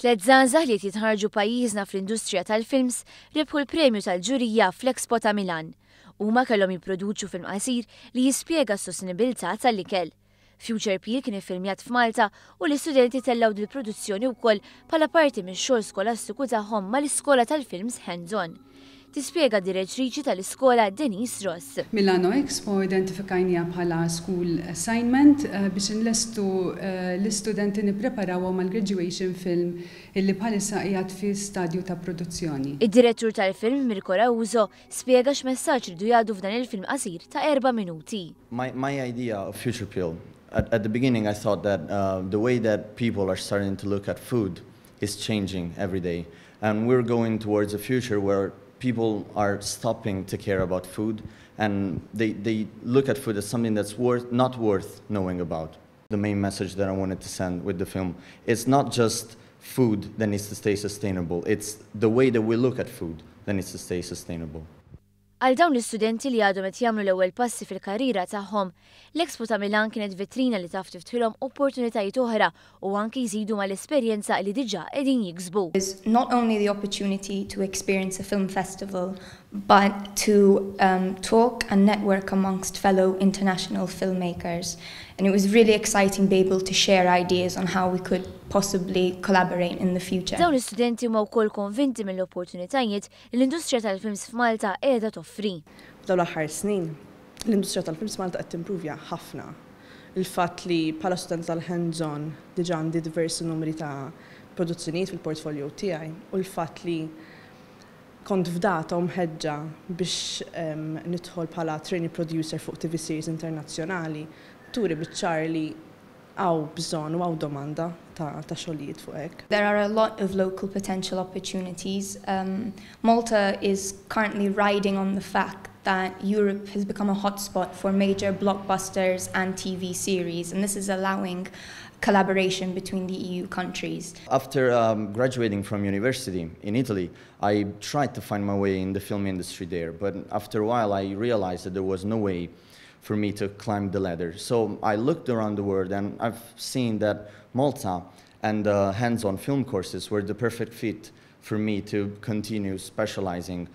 Tliet żgħażagħ li jitħarġu pajjiżna fl-industrija tal-films rebħu l-premju tal-ġurija fl-expo ta' Milan. Huma kellhom jipproduċu film qasir li jispjega s-sostenibilità tal-ikel. Future Peer kien iffilmjat f'Malta u l-istudenti tellaw dil-produzzjoni wkoll bħala parti mix-xogħol skolastiku tagħhom mal-Iskola tal-Films Hands-on. Tispjega d-direttriċi tal-iskola Denise Ross. Milano Expo identifikajnija bħala school assignment biex nlestu l-istudenti nippreparawhom mal-graduation film illi bħalissa qiegħed fi stadju ta' produzzjoni. Id-direttur tal-film Mirko Rawzo spjega x'messaġġ ridu jgħaddu f'dan il-film qasir ta' 4 minuti. My idea of Future Peer, at the beginning I thought that the way that people are starting to look at food is changing every day, and we're going towards a future where people are stopping to care about food, and they look at food as something that's not worth knowing about. The main message that I wanted to send with the film is not just food that needs to stay sustainable, it's the way that we look at food that needs to stay sustainable. Għal dawn l-istudenti li għadhom qed jagħmlu l-ewwel passi fil-karriera tagħhom, l-Expo ta' Milan kienet vitrina li taf tiftilhom opportunitajiet oħra u anke jżidu mal-esperjenza li diġà qegħdin jiksbu. Not only the opportunity to experience a film festival, but to talk and network amongst fellow international filmmakers. And it was really exciting being able to share ideas on how we could possibly collaborate in the future. Dawn l-istudenti huma wkoll konvinti mill-opportunitajiet li l-industrija tal-films f'Malta qiegħda toffri. Dawn l-aħħar snin, l-industrija tal-films f'Malta qed timpruvja ħafna. Il-fatt li bħala student tal-hands-on diġà għandi diversi numri ta' produzzjonijiet fil-portfolio tiegħi u l-fatt li kont f'data u mħeġġa biex nidħol bħala trainee producer fuq TV series internazzjonali, turi biċ-ċar li għaw bżonn u għaw domanda ta' xogħlijiet fuq hekk. There are a lot of local potential opportunities. Malta is currently riding on the fact that Europe has become a hotspot for major blockbusters and TV series, and this is allowing collaboration between the EU countries. After graduating from university in Italy, I tried to find my way in the film industry there, but after a while I realized that there was no way for me to climb the ladder. So I looked around the world and I've seen that Malta and hands-on film courses were the perfect fit for me to continue specializing